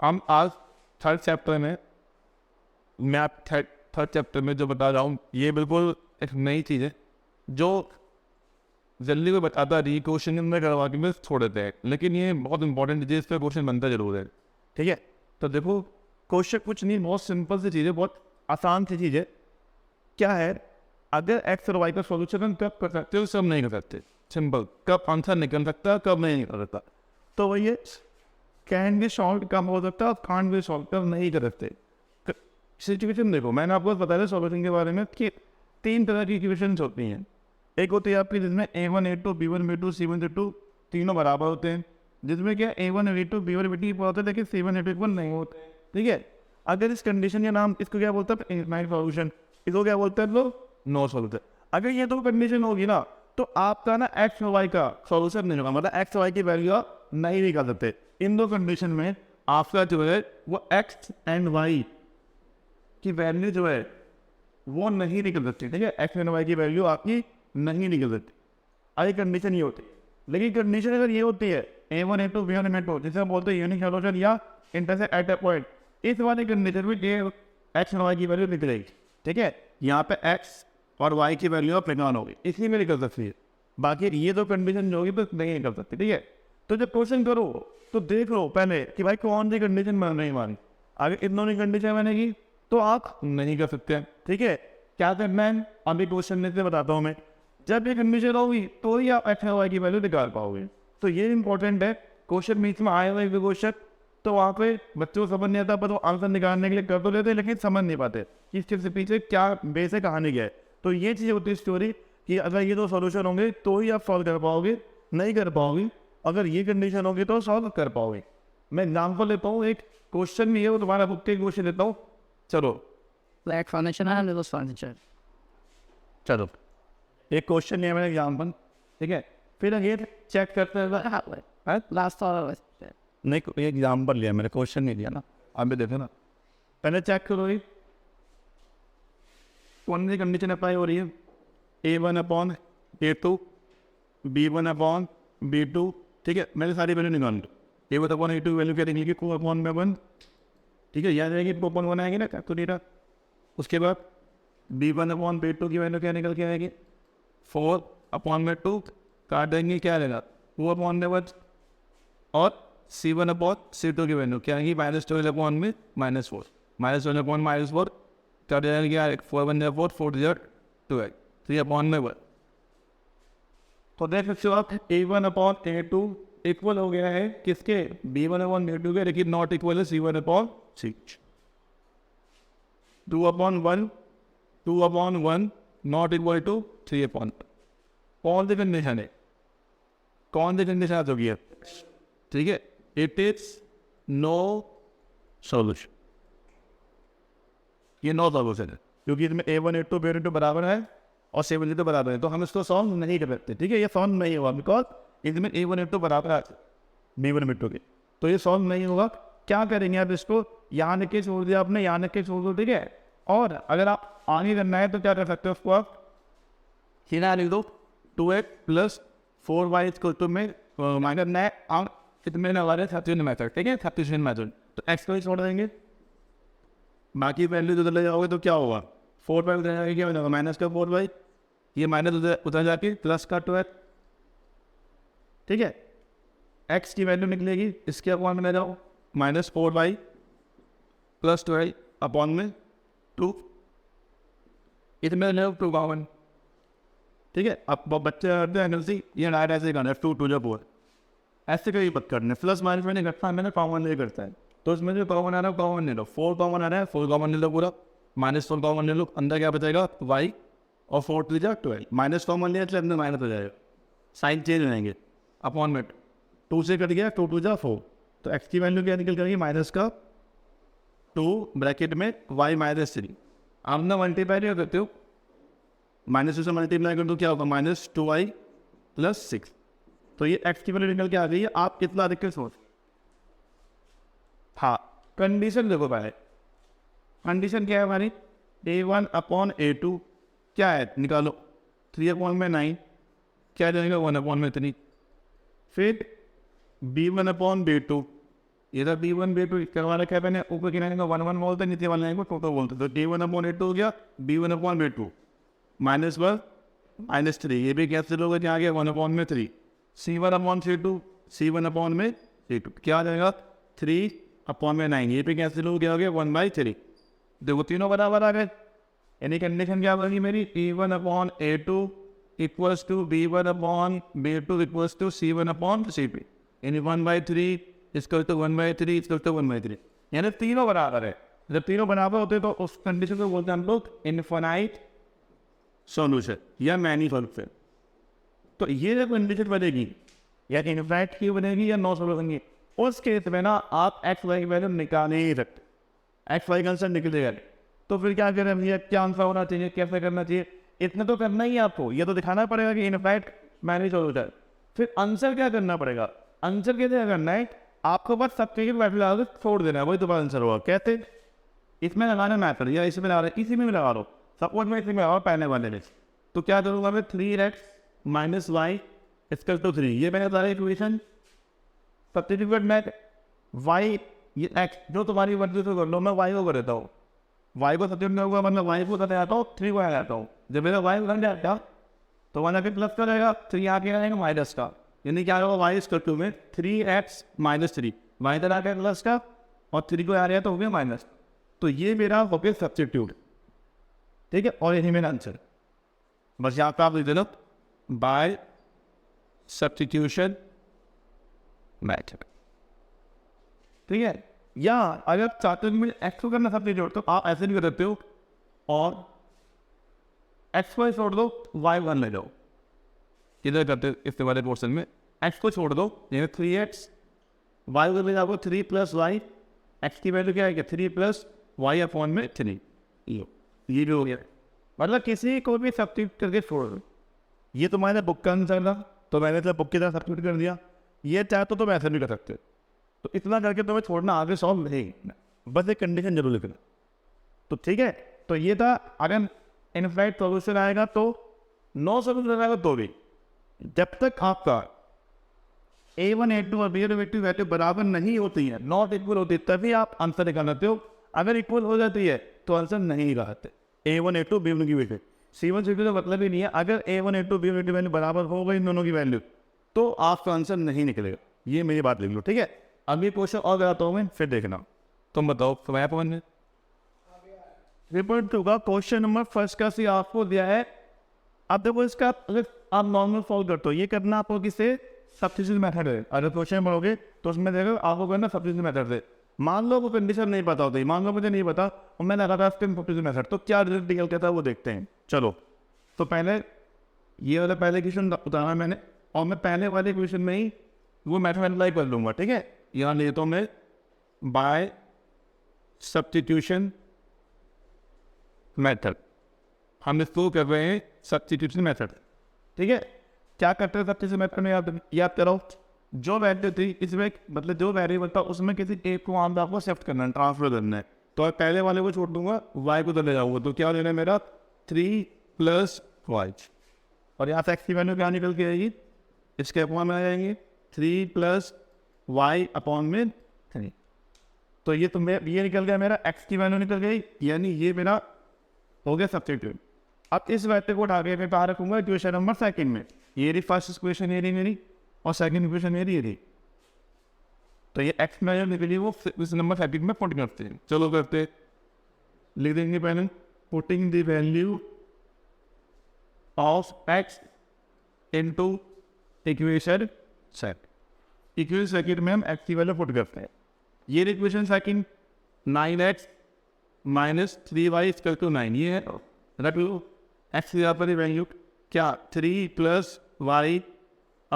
हम आज third chapter में, मैं आप थर्ड चैप्टर में जो बता रहा हूँ ये बिल्कुल एक नई चीज़ है जो जल्दी कोई बताता है, क्वेश्चन में करवा के बस छोड़ देते हैं, लेकिन ये बहुत इंपॉर्टेंट चीज़ है, इस पर क्वेश्चन बनता जरूर है। ठीक है, तो देखो क्वेश्चन कुछ नहीं, बहुत सिंपल सी चीज़ है, बहुत आसान सी चीज़ है। क्या है, अगर एक्स और वाई का सॉल्यूशन हम कब कर सकते हो, सब नहीं कर सकते। सिंपल, कब आंसर निकल सकता है, कब नहीं निकल सकता। तो वही है, कैन बी सॉल्व कब हो सकता है, कांट बी सॉल्व कब नहीं कर सकते। सिचुएशन देखो, मैंने आपको बताया सॉल्यूशन के बारे में कि 3 तरह की इक्वेशंस होती हैं। एक होती है आपकी जिसमें a1 a2 b1 b2 c1 c2 तीनों बराबर होते हैं, जिसमें क्या a1 a2 b1 b2 equal होते हैं, लेकिन c1 a2 इक्वल नहीं होते हैं। ठीक है, अगर इस कंडीशन का नाम, इसको क्या बोलते हैं, इनफाइनाइट सॉल्यूशन, इसको क्या बोलते हैं लोग, नो सॉल्यूशन। अगर ये दो कंडीशन होगी ना, तो आपका ना एक्स और वाई का सॉल्यूशन नहीं होगा, मतलब एक्स वाई की वैल्यू आप नहीं निकाल सकते। इन दो कंडीशन में आपका जो है वो एक्स एंड वाई की वैल्यू जो है वो नहीं निकल सकती। ठीक है, एक्स एंड वाई की वैल्यू आपकी नहीं निकल सकती, अगर कंडीशन ये होती है। लेकिन कंडीशन अगर ये होती है a1 a2 b1 b2, जिसे हम बोलते हैं यूनिक सॉल्यूशन या इंटरसेक्ट एट अ पॉइंट, इस वाले कंडीशन में एक्स और वाई की वैल्यू निकलेगी। ठीक है, यहाँ पे एक्स और वाई की वैल्यू आप निकालोगे, इसी में निकल सकती है। बाकी ये दो कंडीशन जो होगी बस नहीं निकल सकती। ठीक है, तो जब क्वेश्चन करो तो देख लो पहले कि भाई कौन सी कंडीशन बन रही हमारी। अगर इन दोनों कंडीशन बनेगी तो आप नहीं कर सकते। ठीक है, क्या करना है अभी क्वेश्चन में से बताता हूँ मैं। जब ये कंडीशन होगी तो ही आप एक्स और वाई की वैल्यू निकाल पाओगे। तो ये इंपॉर्टेंट है, क्वेश्चन बीच में आए हुए क्वेश्चन तो वहाँ पे बच्चों को समझ नहीं आता, पर वो आंसर निकालने के लिए कर तो लेते हैं लेकिन समझ नहीं पाते कि इस चीज़ से पीछे क्या बेस है, कहानी क्या है। तो ये चीज़ होती है स्टोरी कि अगर ये दो सॉल्यूशन होंगे तो ही आप सॉल्व कर पाओगे, नहीं कर पाओगे अगर ये कंडीशन होगी तो सॉल्व कर पाओगे। मैं एग्जाम्पल लेता हूँ, एक क्वेश्चन भी है वो तुम्हारा बुक के क्वेश्चन देता हूँ। चलो Like foundation and little foundation. चलो एक क्वेश्चन लिया मैंने एग्जाम्पल। ठीक है, फिर ये चेक करते हैं Last thought was नहीं, ये एग्जाम्पल लिया मैंने, क्वेश्चन नहीं लिया ना। आप भी देखो ना, पहले चेक करो ये कौन सी कंडीशन अप्लाई हो रही है। a1 upon a2 b1 upon b2। ठीक है, मैंने सारी वैल्यू निकाल ली। a1 अपॉन a2 वैल्यू क्या निकलेगी, 2 अपॉन b1। ठीक है, याद रहेगी 2 अपॉन 1 आएगी ना, तो नहीं। उसके बाद b1 अपॉन b2 की वैल्यू क्या निकल के आएगी, 4 अपॉन b2 काट देंगे, क्या रहेगा 2 अपॉन b1। और c1 अपॉन c2 की वैल्यू क्या आएगी, -12 अपॉन में -4, -12 अपॉन -4 काट जाएगा क्या, 4 1 4 4 0 2 3 अपॉन में 1। तो देख सकते हो आप a1 अपॉन a2 इक्वल हो गया है किसके, b1 अपॉन b2 के, लेकिन नॉट इक्वल है c1 upon c2। 2 upon 1 2 upon 1 not equal to 3 upon. कौन सी कंडीशन है, कौन सी कंडीशन आ चुकी है। ठीक है, इट इज नो सॉल्यूशन, ये नो सॉल्यूशन है क्योंकि इसमें a1 a2 b1 बराबर है और c1 तो बराबर है, तो हम इसको सॉल्व नहीं कर सकते। ठीक है, ये सॉल्व नहीं होगा बिकॉज इसमें a1 a2 बराबर है b1 b2 के, तो ये सॉल्व नहीं होगा। क्या करेंगे आप, इसको यहाँ लिख के छोड़ दिया आपने, यहाँ लिख के छोड़ दो। ठीक है, और अगर आप आगे करना है तो क्या कर सकते हो, उसको आप सीधा लिख दो 2x प्लस 4y टू में माइनस नए अंक कितने वाले सब्स्टिट्यूशन मेथड। ठीक है, सब्स्टिट्यूशन मेथड, तो x को ही छोड़ देंगे, बाकी वैल्यू उधर ले जाओगे तो क्या होगा, 4y उधर जाएगा, क्या बनेगा माइनस का 4y, ये माइनस उधर जाके प्लस का 2x। ठीक है, x की वैल्यू निकलेगी इसके अपॉन में ले जाओ, -4y प्लस 2y अपॉन में 2, इसमें ले 2 बावन। ठीक है, अब बच्चे करते हैं एनएलसी, ये डायरेक्ट ऐसे करना है 2 2 4, ऐसे कहीं मत करने, प्लस माइनस मैंने करता है, मैंने कॉमन नहीं करता है। तो इसमें जो कॉमन आ रहा है कॉमन ले लो, 4 कॉमन आ रहा है 4 कॉमन ले लो पूरा, -4 कॉमन ले लो, अंदर क्या बचेगा y और 4 2 जा 12, माइनस कॉमन लिया तो अंदर माइनस हो जाएगा, साइन चेंज हो जाएंगे, अपॉन में 2 से कट गया 2 2 जा 4, तो x की वैल्यू क्या निकल करेगी माइनस का 2 ब्रैकेट में y -3। आप ना मल्टीप्लाई क्या करते हो, -2 से मल्टीप्लाई कर दो, क्या होगा -2y + 6। तो ये x की वैल्यू निकल के आ गई है। आप कितना अधिक सोच, हाँ कंडीशन देखो पहले, कंडीशन क्या है हमारी, a1 अपॉन a2 क्या है निकालो, 3 अपॉन में 9 क्या जाएगा 1 अपॉन में 3, फिर b1 अपॉन b2 इधर B1 B2 करवा रखा है मैंने, ऊपर की लाइन को 1 1 बोलते हैं, नीचे वाली लाइन को 2 2 बोलते हैं। तो D1/A2 हो गया, B1/A2 -1 -3, ये भी कैंसिल होगा, क्या आ गया 1/3, C1/C2 C1/C2 क्या आ जाएगा 3/9, ये भी कैंसिल हो गया 1/3। देखो तीनों बराबर आ गए, यानी कंडीशन क्या बनी मेरी, E1/A2 equals to B1/B2 equals to C1/C2, यानी 1/3 इसका तो 1/3 इसका तो 1/3, यानी तीनों बराबर है। जब तीनों बराबर होते हैं तो उस कंडीशन को बोलते हैं हम लोग इनफाइनाइट सॉल्यूशन या मैनी सॉल्यूशन। तो ये जब कंडीशन बनेगी या इनफाइनाइट की बनेगी या नो सॉल्यूशन की, उस केस में ना आप एक्स वाई की वैल्यू निकाल ही सकते, एक्स वाई का आंसर निकलेगा। तो फिर क्या करें भैया, क्या आंसर होना चाहिए, कैसे करना चाहिए, इतना तो करना ही है आपको, ये तो दिखाना पड़ेगा कि इनफाइनाइट मैनी सॉल्यूशन। फिर आंसर क्या करना पड़ेगा, आंसर कैसे करना है, आपको बस सब चीज़ वैल्यू लगा के छोड़ देना है, वही तुम्हारा आंसर होगा। कैसे, इसमें लगाना मैथड या इसमें लगा रहे, इसी में भी लगा लो, सपोज मैं इसमें लगा पहले वाले में, तो क्या करूँगा मैं 3x - y इसकल टू 3, ये मैंने सारे इक्वेशन सब्स्टिट्यूट में y ये x जो तुम्हारी वैल्यू से कर लो, मैं y को कर देता हूँ, y को सब्स्टिट्यूट में होगा, मतलब y को करते आता हूँ, 3 को आ जाता हूँ। जब मेरा y बन जाता तो वन आगे प्लस का रहेगा, 3 आगे आएगा माइनस का, यानी क्या होगा y इसकल टू में 3x - 3, y इधर आ गया प्लस का और 3 को आ रहा है तो हो गया माइनस। तो ये मेरा हो गया सब्स्टिट्यूट, ठीक है, और यही मेरा आंसर। बस यहाँ पे आप लिख देना बाय सब्स्टिट्यूशन मैथड, ठीक है। या अगर चाहते हो एक्स को करना सब्स्टिट्यूट तो आप ऐसे भी कर सकते हो, और एक्स को छोड़ दो y1 ले जाओ, इधर करते इसके वाले पोर्शन में एक्स को छोड़ दो, यानी 3x, y को ले जाओ 3 + y, एक्स की वैल्यू क्या है 3 + y/3, ये भी हो गया। मतलब किसी को भी सब्स्टिट्यूट करके छोड़ दो, ये तुम्हारे बुक का आंसर था तो मैंने तो बुक की तरह सब्स्टिट्यूट कर दिया, ये चाहे तो तुम ऐसे भी कर सकते हो। तो इतना करके तुम्हें छोड़ना, आगे सॉल्व नहीं, बस एक कंडीशन जरूर लिखना। तो ठीक है, तो ये था, अगर इनफाइनाइट सॉल्यूशन आएगा तो, नो सॉल्यूशन आएगा तो भी, जब तक आपका A1 A2 और B1 B2 वैल्यू बराबर नहीं होती है, नॉट इक्वल होती है, तभी आप आंसर निकालते हो। अगर इक्वल हो जाती है तो आंसर नहीं निकालते। A1 A2 B1 की वैल्यू C1 C2 का मतलब ही नहीं है, अगर A1 A2 B1 B2 value बराबर हो गई इन दोनों की वैल्यू तो आपका आंसर नहीं निकलेगा। ये मेरी बात लिख लो, ठीक है। अभी क्वेश्चन और कराता हूँ मैं, फिर देखना। तुम बताओ समय पवन ने 3.2 का क्वेश्चन नंबर फर्स्ट का सी आपको दिया है। अब देखो इसका अगर आप नॉर्मल सॉल्व करते हो, ये करना आपको किससे, सब्स्टिट्यूशन मेथड है। अगर क्वेश्चन पढ़ोगे तो उसमें देखो आपको करना सब्स्टिट्यूशन मेथड से। मान लो वो कंडीशन नहीं पता होती, मान लो मुझे नहीं पता और मैं लगा था सब्स्टिट्यूशन मेथड, तो क्या रिजल्ट निकलता था वो देखते हैं। चलो, तो पहले ये वाला पहले क्वेश्चन उतारा मैंने, और मैं पहले वाले क्वेश्चन में ही वो मेथड अप्लाई कर लूँगा, ठीक है। यहाँ लेता हूँ मैं बाय सब्स्टिट्यूशन मेथड, हम इसको कर रहे हैं सब्स्टिट्यूशन मेथड, ठीक है। क्या करते हैं सब्स्टिट्यूशन मेथड में, याद करो, जो वैल्यू थी इसमें, मतलब जो वेरिएबल था उसमें किसी एक को आम आपको शिफ्ट करना है, ट्रांसफर करना है। तो पहले वाले को छोड़ दूंगा, y को तो ले जाऊंगा, तो क्या लेना है मेरा 3 + y, और यहाँ से x की वैल्यू क्या निकल के आएगी, इसके अपॉन में आ जाएंगे 3 + y/3। तो ये ये निकल गया मेरा, x की वैल्यू निकल गई, यानी ये मेरा हो गया सब्स्टिट्यूट। अब इस वैल्यू को उठा के मैं बाहर रखूंगा इक्वेशन नंबर सेकंड में। ये रही फर्स्ट इक्वेशन, ये रही मेरी, और सेकंड इक्वेशन ये रही। तो ये x वैल्यू निकली वो इस नंबर सेकंड में पुट करते हैं। चलो करते, लिख देंगे पहले, putting the value of x into equation second. Equation second में हम x की वैल्यू पुट करते हैं। ये इक्वेशन सेकंड 9x - 3y = 9, ये है। रख लो x यहाँ पर वैल्यू क्या, 3 + y/3 -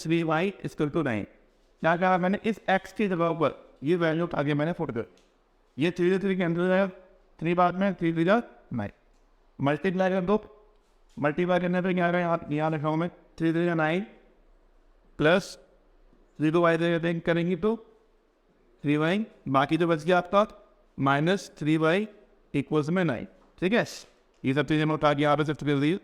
3y = 9। क्या कहा मैंने, इस x की जगह पर ये वैल्यू आगे मैंने पुट कर, ये 3 से 3 कैंसिल हो जाएगा, 3 बाद में 3 3 जा 9, मल्टीप्लाई कर दो। मल्टीप्लाई करने पर क्या आ रहा है, यहाँ लिखा हूँ मैं 3 3 जा 9 प्लस 3 को y से करेंगे तो 3y, बाकी जो बच गया आपका -3y = 9, ठीक है। ये सब चीज़ें मैं उठा के यहाँ पे शिफ्ट कर दी,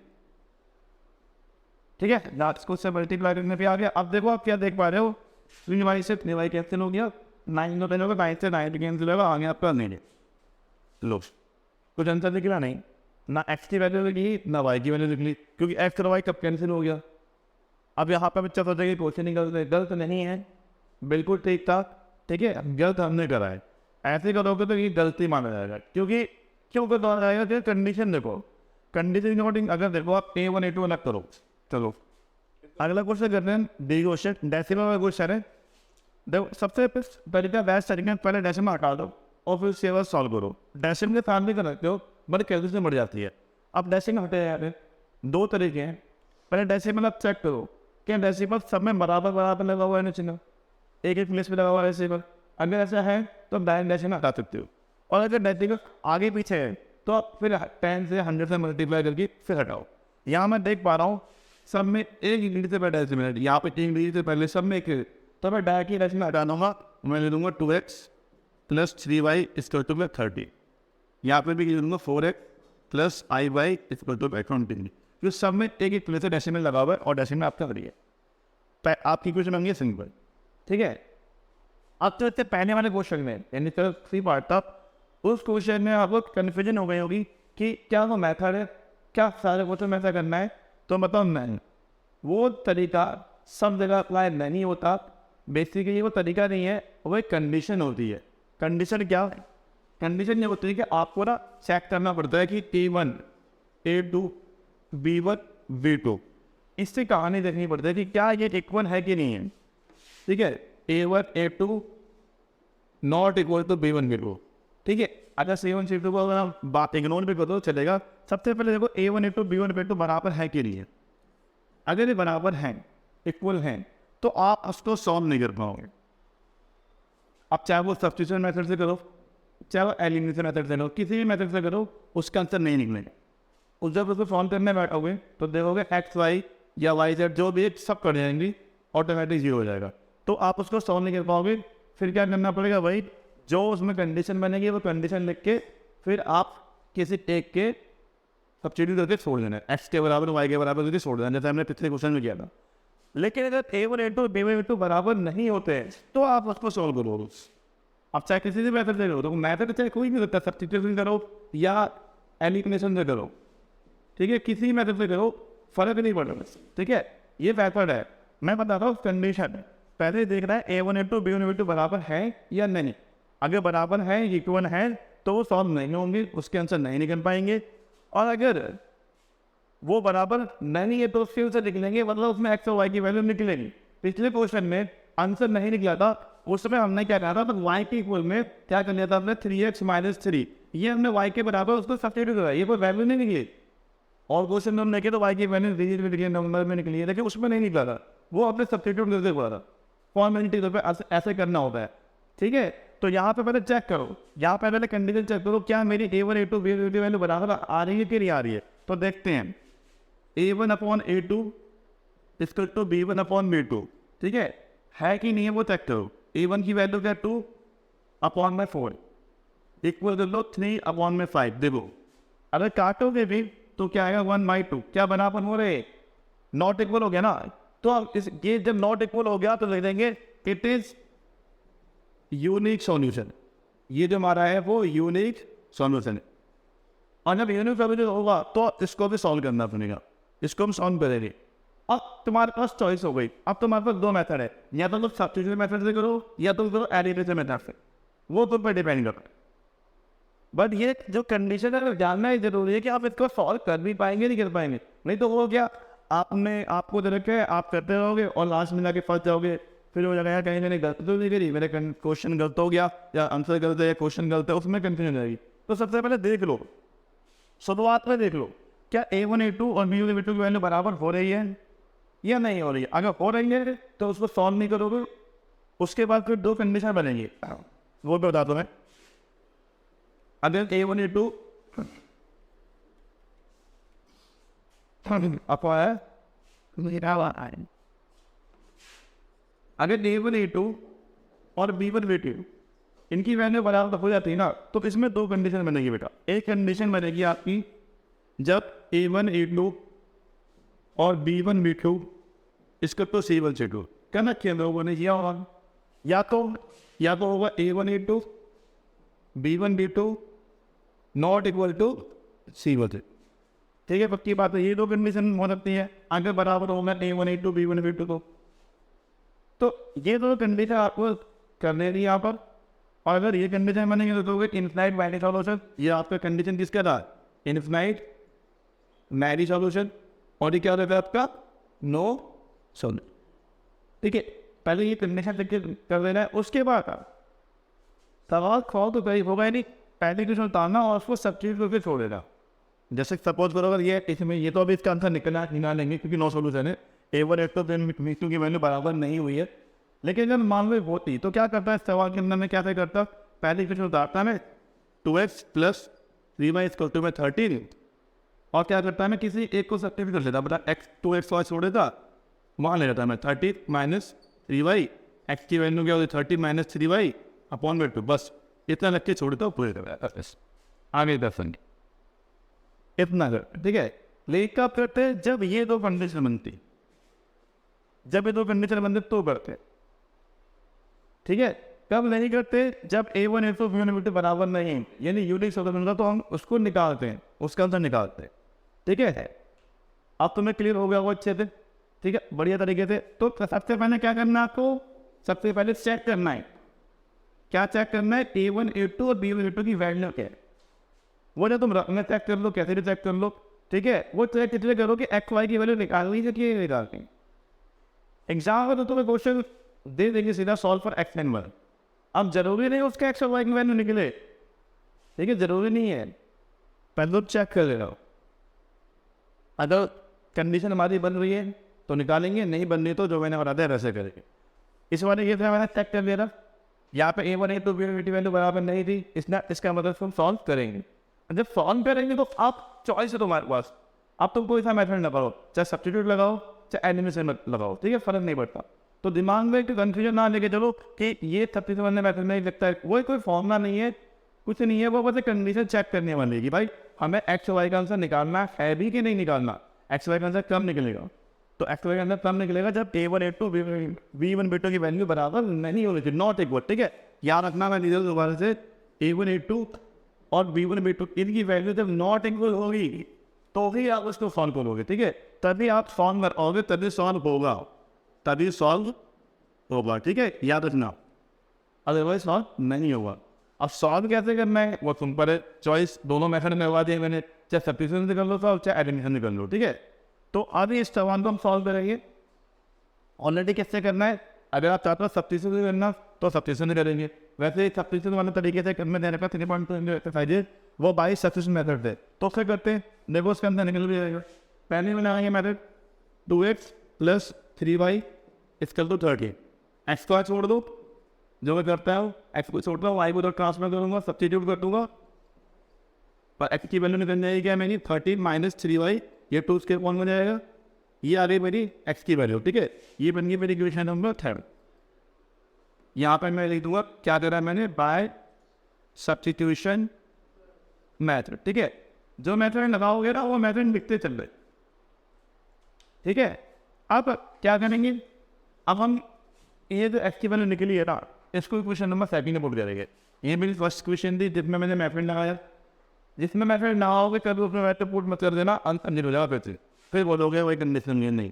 ठीक है। लास्ट को से मल्टीप्लाई करने पे आ गया। अब देखो आप क्या देख पा रहे हो, 3 y से 3 y कैंसिल हो गया, 9 तो 10 होगा, 9 से 9 कैंसिल होगा, आगे आपका नहीं लो कुछ आंसर निकला नहीं, ना x की वैल्यू निकली ना y की वैल्यू निकली, क्योंकि x और y कब कैंसिल हो गया। अब यहाँ पे बच्चा सोचेगा कि क्वेश्चन गलत नहीं है, बिल्कुल ठीक था, ठीक है, गलत हमने करा है। ऐसे करोगे तो ये गलती माना जाएगा, क्योंकि क्यों बताया जाएगा कि कंडीशन देखो, कंडीशन अकॉर्डिंग अगर देखो आप A1 A2 अलग करो। चलो अगला क्वेश्चन करते हैं, डी क्वेश्चन डेसिमल में क्वेश्चन है। देखो सबसे तरीका बेस्ट तरीका, पहले डेसिमल हटा दो और फिर सेवा सॉल्व करो। डेसिमल के साथ भी कर सकते हो बट कैलकुलेशन बढ़ जाती है। अब डेसिमल हटे यार, दो तरीके हैं। पहले डेसिमल आप चेक करो क्या डेसिमल सब में बराबर बराबर लगा हुआ है ना चिन्ह, एक एक प्लेस पे लगा हुआ है डेसिमल। अगर ऐसा है तो डायरेक्ट डेसिमल हटा सकते हो, और अगर डेसिमल आगे पीछे है तो आप फिर 10 से 100 से मल्टीप्लाई करके फिर हटाओ। यहाँ मैं देख पा रहा हूँ सब में एक डिग्री से पहले डेसिमल, यहाँ पे 3 डिग्री से पहले सब में एक, तो मैं डायरेक्ट ही डेसिमल हटा दूँगा। मैं ले दूँगा 2x + 3y = 30। यहाँ पे भी ले दूँगा 4x + iy = 20। तो सब में एक एक प्लेस से डेसिमल लगा हुआ है और डेसिमल आपका करिए। आपकी क्वेश्चन होंगे सिंपल, ठीक है। अब तो इतने पहले वाले क्वेश्चन में यानी चलो 3 पार्ट था, उस क्वेश्चन में आपको कन्फ्यूजन हो गई होगी कि क्या वो मेथड है, क्या सारे क्वेश्चन में ऐसा करना है। तो मतलब नहीं, वो तरीका सब जगह अप्लाई नहीं होता। बेसिकली वो तरीका नहीं है, वो एक कंडीशन होती है। कंडीशन क्या है? कंडीशन ये होती है कि आपको ना चेक करना पड़ता है कि A1 A2 B1 B2, इससे कहानी देखनी पड़ती है कि क्या ये इक्वल है कि नहीं है, ठीक है। A1 A2 not equal to B1 B2, ठीक है। अगर C1 C2 को अगर आप बात इग्नोर भी करो तो चलेगा। सबसे पहले देखो A1 A2 B1 B2 बराबर है कि नहीं है। अगर ये बराबर हैं, इक्वल हैं, तो आप उसको सॉल्व नहीं कर पाओगे। अब चाहे वो सब्स्टिट्यूशन मेथड से करो, चाहे वो एलिमिनेशन मेथड से करो, किसी भी मेथड से करो, उसका आंसर नहीं निकलेगा। उस जब उसको सॉल्व करने बैठोगे तो देखोगे एक्स वाई या वाई जेड जो भी सब कर जाएंगी, ऑटोमेटिक 0 हो जाएगा। तो आप उसको सॉल्व नहीं कर पाओगे। फिर क्या करना पड़ेगा भाई, जो उसमें कंडीशन बनेगी वो कंडीशन लिख के फिर आप किसी टेक के सब्स्टिट्यूट करके छोड़ देना है, एक्स के बराबर वाई के बराबर करके छोड़ देना, जैसे हमने पिछले क्वेश्चन में किया था। लेकिन अगर A1 A2 B1 B2 बराबर नहीं होते हैं तो आप उसको सॉल्व करो। अब चाहे किसी भी मेथड से करो, तो मेथड चाहे कोई नहीं सकता, सब्स्टिट्यूशन करो या एलिमिनेशन से करो, ठीक है, किसी मेथड से करो, फर्क नहीं पड़ रहा, ठीक है। ये मेथड है, मैं बताता हूँ कंडीशन। पहले देख रहा है A1 A2 B1 B2 बराबर है या नहीं। अगर बराबर है, इक्वल है, तो वो सॉल्व नहीं होंगे, उसके आंसर नहीं निकल पाएंगे। और अगर वो बराबर नहीं है तो उसके आंसर निकलेंगे, मतलब उसमें एक्स और वाई की वैल्यू निकलेगी। पिछले क्वेश्चन में आंसर नहीं निकला था, उसमें हमने क्या कहा था, तो वाई के इक्वल में क्या कर लिया था हमने, 3x - 3, ये हमने वाई के बराबर उसको सब्स्टिट्यूट करा, ये कोई वैल्यू नहीं निकली। और क्वेश्चन में हमने किया तो वाई की वैल्यू डिजिट में निकली, नंबर में निकली है, लेकिन उसमें नहीं निकला था, वो अपने सब्स्टिट्यूट करके हुआ था। फॉर्मेलिटी तौर पर ऐसे करना होता है, ठीक है। तो यहाँ पे पहले चेक करो, यहाँ पे पहले कंडीशन चेक करो, क्या मेरी A1 A2 B1 B2 value बराबर आ रही है कि नहीं आ रही है। तो देखते हैं A1/A2 = B1/B2, ठीक है कि नहीं है वो चेक करो। A1 की वैल्यू क्या, 2/4 इक्वल कर लो 3/5। देखो अगर काटोगे भी तो क्या आएगा, 1/2। क्या बराबर हो रहे, नॉट इक्वल हो गया ना। तो अब ये जब नॉट इक्वल हो गया तो लिख देंगे इट इज यूनिक सॉल्यूशन। ये जो हमारा है वो यूनिक सॉल्यूशन है। और जब यूनिक सॉल्यूशन होगा तो इसको भी सॉल्व करना पड़ेगा, इसको हम सॉल्व करेंगे। अब तुम्हारे पास चॉइस हो गई, अब तुम्हारे पास 2 मेथड है, या तो तुम सब्स्टिट्यूशन मेथड से करो या तुम करो एलिमिनेशन मेथड से, वो तुम पर डिपेंड करता है। बट ये जो कंडीशन है जानना ही जरूरी है कि आप इसको सॉल्व कर भी पाएंगे नहीं कर पाएंगे। नहीं तो वो क्या, आपको दे रखे आप करते रहोगे और लास्ट में जाके फंस जाओगे। फिर वो जगह कहीं मैंने गलत तो नहीं करी, मेरे क्वेश्चन गलत हो गया या आंसर गलत है या क्वेश्चन गलत है, उसमें कंफ्यूजन हो जाएगी। तो सबसे पहले देख लो, शुरुआत में देख लो क्या A1 A2 और B1 B2 की वैल्यू बराबर हो रही है या नहीं हो रही है। अगर हो रही है तो उसको सॉल्व नहीं करोगे, उसके बाद फिर 2 कंडीशन बनेंगी, वो भी बता दो मैं। अगर A1 A2 आपको आया, अगर A1 A2 और B1 B2 इनकी वैल्यू बराबर हो जाती है ना, तो इसमें 2 कंडीशन बनेगी बेटा। एक कंडीशन बनेगी आपकी जब A1 A2 और B1 B2 इसका तो C1 C2 कनेक्ट किया लोगों ने किया होगा, या तो होगा A1 A2 B1 B2 not equal to C1। ठीक है, पक्की बात है, ये दो कंडीशन हो सकती है। आगे बराबर होगा A1 A2 B1 B2 तो ये दो कंडीशन आपको करने दी यहाँ पर। और अगर ये कंडीशन बनेंगे तो दोगे इन्फिनाइट मैरी सॉल्यूशन। ये आपका कंडीशन किसका था? Infinite many solution. और ये क्या होता है आपका? No solution. ठीक है, पहले ये कंडीशन लिख के कर देना है, उसके बाद सवाल सॉल्व तो कहीं होगा ही नहीं, पहले क्वेश्चन उतारना और उसको सब्स्टिट्यूट करके छोड़ देना। जैसे सपोज करो अगर ये इसमें ये तो अभी इसका आंसर निकाल लेंगे क्योंकि नो सॉल्यूशन है। A1 A2 B2 की वैल्यू बराबर नहीं हुई है। लेकिन अगर मान लो होती तो क्या करता है सवाल के अंदर में, क्या करता? पहले क्वेश्चन उतारता है मैं 2x plus 3y equal to में 13 और क्या करता है मैं किसी एक को सब्स्टिट्यूट कर लेता, बता x 2x y छोड़ देता, वहाँ ले जाता मैं 30 माइनस 3y, x की वैल्यू क्या होती 30 माइनस 3y अपॉन में 2, बस इतना लग के छोड़ देता हूँ पूरे कर आगे दर्शन इतना कर। ठीक है, लेकिन कब करते हैं? जब ये दो कंडीशन बनती, जब ये दो कंडीशन बनते तो करते। ठीक है, कब नहीं करते? जब A1 A2 B1 B2 बराबर नहीं यानी यूनिक सॉल्यूशन होता तो हम उसको निकालते हैं, उसका आंसर निकालते हैं। ठीक है, अब तुम्हें क्लियर हो गया वो अच्छे से। ठीक है, बढ़िया तरीके से। तो सबसे पहले क्या करना है आपको? सबसे पहले चेक करना है, क्या चेक करना है? A1 A2 और B1 B2 की वैल्यू क्या है, वो जो तुम रखना चेक कर लो, कैसे भी चेक कर लो। ठीक है, वो चेक कितने करो कि एक्स वाई की वैल्यू निकालनी है कि निकालनी। एग्जाम में तो तुम्हें क्वेश्चन दे देंगे सीधा solve for X and Y. अब जरूरी नहीं उसके एक्स और वाई की वैल्यू निकले। ठीक है, जरूरी नहीं है, पहले तो चेक कर ले रहा हो। अगर कंडीशन हमारी बन रही है तो निकालेंगे, नहीं बन रही तो जो मैंने बताया वैसे करेंगे। इस बार ये था मैंने चेक कर लिया, यहाँ पे A1 A2 B1 B2 value बराबर नहीं थी, इसका मतलब हम सॉल्व करेंगे। जब सॉल्व करेंगे तो आप चॉइस है तुम्हारे पास, अब तुम कोई सा मेथड लगाओ, चाहे सब्स्टिट्यूट लगाओ चाहे एलिमिनेशन लगाओ। ठीक है, फर्क नहीं पड़ता। तो दिमाग में एक कंफ्यूजन ना लेके चलो कि ये 37 मेथड में लगता है, वो कोई फॉर्मूला नहीं है, कुछ नहीं है, वो बस कंडीशन चेक करने वाली है कि भाई हमें एक्स वाई का आंसर निकालना है भी कि नहीं निकालना। एक्स वाई का आंसर कब निकलेगा? तो एक्स वाई का आंसर कब निकलेगा? जब A1 A2 B1 B2 की वैल्यू बराबर नहीं होनी चाहिए, नॉट इक्वल। ठीक है, याद रखना, मैं नीचे दोबारा से A1 A2 और B1 B2 इनकी वैल्यू जब नॉट इक्वल होगी तो ही आप उसको सॉल्व करोगे। ठीक है, तभी आप सॉल्व करोगे, तभी सॉल्व होगा, तभी सॉल्व होगा। ठीक है, याद रखना, अदरवाइज सॉल्व नहीं होगा। अब सॉल्व कैसे करना है वो सिंपल है, चॉइस दोनों मेथड में लगा दिए मैंने, चाहे सब्स्टिट्यूशन से कर लो सॉल्व चाहे एलिमिनेशन से कर लो। ठीक है, तो अब इस सवाल को हम सॉल्व करेंगे। ऑलरेडी कैसे करना है? अगर आप चाहते हो सब्स्टिट्यूशन से करना तो सब्स्टिट्यूशन से करेंगे, वैसे सब्स्टिट्यूशन वाले तरीके से करने देने का 3.2 एक्सरसाइज वो बाई सब्स्टिट्यूशन मेथड है, तो उससे करते हैं। देखो उसके अंदर निकल भी जाएगा। पहले में लगाएंगे method 2x plus 3y equal to 30। X को छोड़ दो, जो मैं करता हूँ एक्स को छोड़ता हूँ, वाई को तो ट्रांसफर करूँगा, सब्स्टिट्यूट कर दूँगा, पर एक्स की वैल्यू निकल जाएगी क्या मेरी 30 माइनस 3y, ये 2 स्केयर कौन बन जाएगा, ये आ रही मेरी एक्स की वैल्यू। ठीक है, ये बन गई मेरी इक्वेशन नंबर 3। यहाँ पर मैं लिख दूंगा क्या दे रहा है मैंने, बाय सब्स्टिट्यूशन मेथड। ठीक है, जो मेथड लगाओगे ना वो मेथड लिखते चल रहे। ठीक है, अब क्या करेंगे? अब हम ये जो एक्स की वैल्यू निकली है ना, इसको क्वेश्चन नंबर 7 में पुट करेंगे। ये मेरी फर्स्ट क्वेश्चन थी जिसमें मैंने मेथड लगाया, जिसमें मेथड ना होगे कभी उसमें मेथड पुट मत कर देना, आंसर हो जाएगा फिर बोलोगे वही कंडीशन ये नहीं।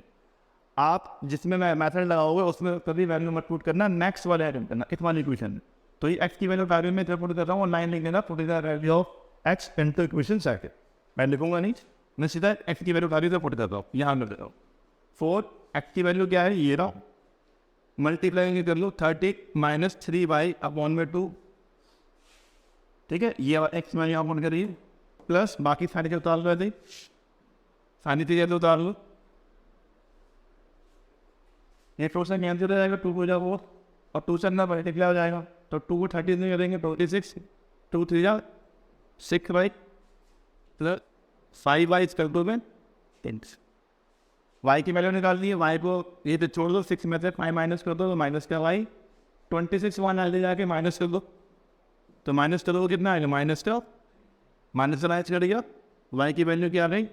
आप जिसमें मेथड लगाओगे उसमें कभी वैल्यू मत पुट करना, नेक्स्ट वाले आइटम करना, इस वाली इक्वेशन। तो ये एक्स की वैल्यू वैल्यू में जब पुट कर रहा हूँ लाइन लिख देना, put is the value of x into equation second. मैं लिखूंगा नहीं, मैं सीधा एक्स की वैल्यू वैल्यू से पुट करता हूँ, यहाँ कर देता हूँ 4। एक्स की वैल्यू क्या है, ये रहा, मल्टीप्लाई कर लो 30 माइनस 3y अपॉन में 2। ठीक है, ये एक्स मैंने यहाँ पुट करी, प्लस बाकी सारी चीज़ उतार लो, सारी चीज़ें तो उतार लो। ये 2 से कैंसिल हो जाएगा, 2 हो जाएगा वो, और 2 से ना मल्टीप्लाई हो जाएगा, तो 2 को 30 में करेंगे 26, 2 3 जा 6y plus 5y equal to में 10। y की वैल्यू निकालनी है, y को ये तो छोड़ दो, 6 में से 5 माइनस कर दो तो माइनस का y, 26 वन आगे जाके माइनस कर दो, तो माइनस करोगे कितना आएगा, माइनस का माइनस करेगा, y की वैल्यू क्या आ रही,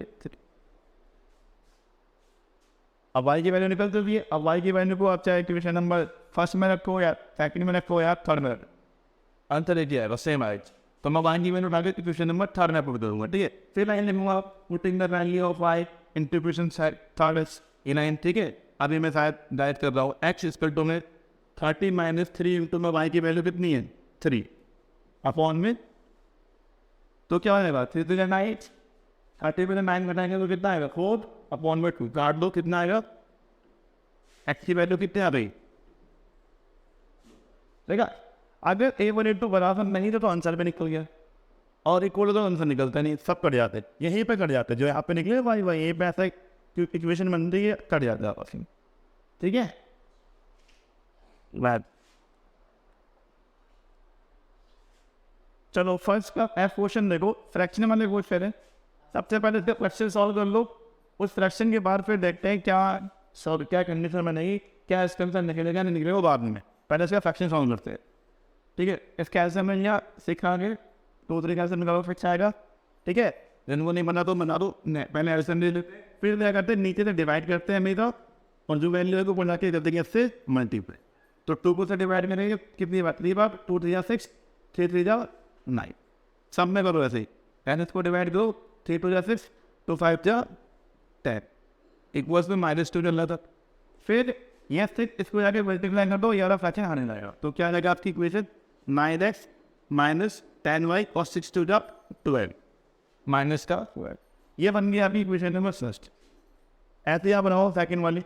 अब y की वैल्यू निकल चुकी है। अब y की वैल्यू को आप चाहे इक्वेशन नंबर फर्स्ट में रखो या सेकंड में रखो या थर्ड में रखो, आंसर एक ही आएगा, सेम आएगा। तो मैं y की वैल्यू उठा के इक्वेशन नंबर थर्ड में पुट करूँगा, ठीक है। फिर लाइन लिखूँगा putting the value of y into equation third ये लाइन, ठीक है। अभी मैं शायद डायरेक्ट कर रहा हूँ, x इक्वल टू में 30 माइनस 3 इंटू में y की वैल्यू कितनी है 3 अपॉन में, तो क्या आएगा 3 to 9, 30 में 9 घटाएंगे तो कितना आएगा 4 अपॉन में 2, काट दो कितना आएगा, x की वैल्यू कितनी आ गई, ठीक है। अगर a1 बराबर नहीं तो आंसर पे निकल गया, और इक्वल तो आंसर निकलता नहीं, सब कट जाते, यहीं पे कट जाते, जो यहाँ पे निकले भाई वही यहीं पे ऐसा इक्वेशन बन रही है, कट जाता है आपस में, ठीक है। बात चलो फर्स्ट का एफ क्वेश्चन देखो, फ्रैक्शन वाले क्वेश्चन है। सबसे पहले इसका क्वेश्चन सॉल्व कर लो, उस फ्रैक्शन के बाद फिर देखते हैं क्या सॉल्व, क्या कंडीशन में नहीं, क्या इसका आंसर निकलेगा नहीं निकलेगा बाद में। पहले इसका फ्रैक्शन सॉल्व करते हैं, ठीक है। इसके आंसर में यहाँ सीखांगे 2 तरीके से निकालो फिक्स आएगा, ठीक है। जिनको नहीं बना तो बना दो, पहले आंसर ले लेते हैं, फिर क्या करते हैं नीचे से डिवाइड करते हैं हमेशा, और जो वैल्यू है वो बना के कर देंगे इससे मल्टीप्लाई। तो 2 को से डिवाइड करेंगे कितनी बात 3 बार, 2 3 6, 3 3 9, सब में करो ऐसे ही, एन इसको डिवाइड करो 3 2 6, 2 5 10, इक्वल्स में -2 चल रहा था। फिर यहाँ से इसको जाके मल्टीप्लाई कर दो, यार फ्रैक्शन आने लगेगा, तो क्या आएगा आपकी इक्वेशन 9x माइनस 10y और 6 2 12 माइनस का 12, ये बन गया आपकी इक्वेशन नंबर फर्स्ट। ऐसे आप बनाओ सेकंड वाली,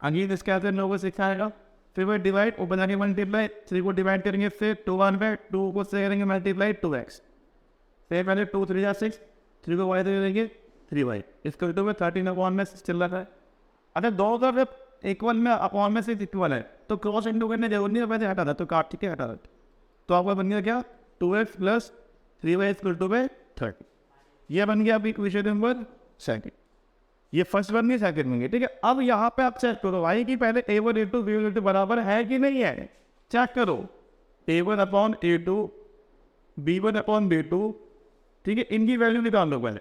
अगेन इसके आंसर 9 को 6 आएगा, फिर वो डिवाइड और बना के मल्टीप्लाई, 3 को डिवाइड करेंगे फिर 2 1 पे, 2 को से करेंगे मल्टीप्लाई 2x, फिर पहले 2 3 6, 3 को y से करेंगे 3y, इसको तो 13 अपॉन में चल रहा है। अगर दो का इक्वल में अपॉन में से इक्वल है तो क्रॉस इंटू करने जरूर नहीं है, वैसे हटा था तो काट के हटा था, तो आपका बन गया क्या 2x plus 3y equal to 30, ये बन गया अभी इक्वेशन नंबर सेकंड। ये फर्स्ट बन गई सेकंड बन गई, ठीक है। अब यहाँ पे आप चेक करो y की पहले a1 a2 b1 a2 बराबर है कि नहीं है, चेक करो a1 upon a2 b1 upon b2, ठीक है। इनकी वैल्यू निकाल लो पहले,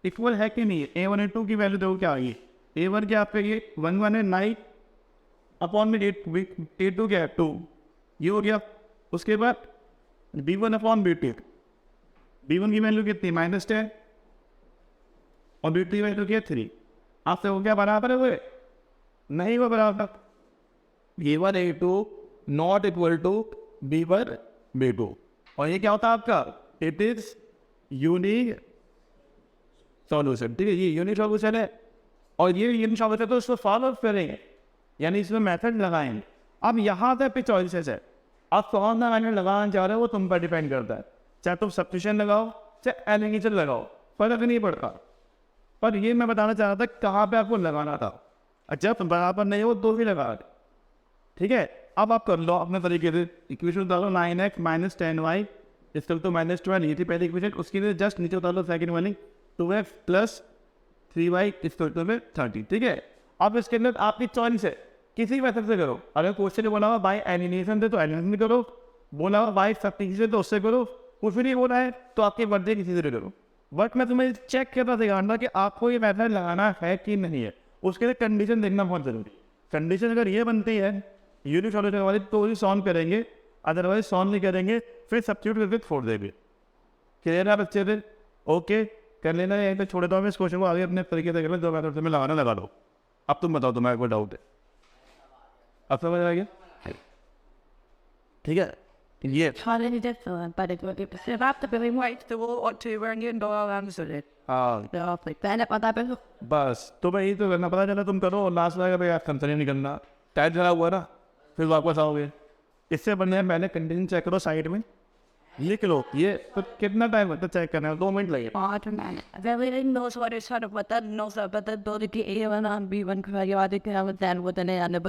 इक्वल है कि नहीं है। a1 a2 की वैल्यू देखो क्या आ गई, a1 क्या आपका ये 1 1 है 9 अपॉन में a2 क्या है 2, ये हो गया। उसके बाद b1 अपॉन b2, b1 की वैल्यू कितनी -10 और b2 की वैल्यू क्या 3, आपसे हो क्या बराबर है वो नहीं, वो बराबर a1 a2 not equal to b1 b2, और ये क्या होता है आपका, इट इज यूनिक सॉल्यूशन, ठीक है। ये यूनिक सॉल्यूशन है, और ये यूनिक सॉल्यूशन तो इसको सॉल्व करेंगे, यानी इसमें मेथड लगाएंगे। अब यहाँ पे भी चॉइसेस है, आप कौन सा मेथड लगाना चाह रहे हो वो तुम पर डिपेंड करता है, चाहे तुम सब्स्टिट्यूशन लगाओ चाहे एलिमिनेशन लगाओ, फर्क नहीं पड़ता। पर ये मैं बताना चाह रहा था कहाँ पे आपको लगाना था, जब बराबर नहीं हो तो भी लगा दे, ठीक है। अब आप कर लो अपने तरीके से, इक्वेशन उतारो 9x माइनस 10y इसको तो -12 ये थी पहली इक्वेशन, उसकी लिए जस्ट नीचे उतार लो सेकंड वाली 2x प्लस 3y इसको तो में 30, ठीक है। अब इसके अंदर आपकी चॉइस है, किसी मेथड से करो। अगर क्वेश्चन बोला हुआ बाय एलिमिनेशन से तो एलिमिनेशन करो, बोला हुआ बाय सब्स्टिट्यूशन से तो उससे करो, कुछ भी नहीं बोला है तो आपकी मर्जी किसी से करो। बट मैं तुम्हें चेक करना सिखाऊंगा कि आपको ये मेथड लगाना है कि नहीं है, उसके लिए कंडीशन देखना बहुत जरूरी है। कंडीशन अगर ये बनती है यूनिक सॉल्यूशन वाली तो ही सॉल्व करेंगे, अदरवाइज सॉल्व नहीं करेंगे, फिर सब्स्टिट्यूट करके छोड़ देंगे। क्लियर है बच्चे से, ओके कर लेना है। यहीं पे छोड़ दो, मैं इस क्वेश्चन को आगे अपने तरीके से कर लो, जो मेथड से मैं लगाना लगा दो। अब तुम बताओ तुम्हारा कोई डाउट है, अब समझ आ गया, ठीक है। ये but it would be about the billing white the wall or to earn you dollar answer it. हाँ पहले पता पे बस तुम्हें यही तो करना, पता चला तुम करो और लास्ट लगा भाई कंसर नहीं निकलना, टाइट चला हुआ ना, फिर वापस आओगे। इससे बनने पहले कंडीशन चेक करो साइड में लिख लो, ये तो कितना टाइम होता है चेक करने में, 2 मिनट लगे। Everything knows what is sort of what that knows about the ability A1 and B1 because you are the then with an and the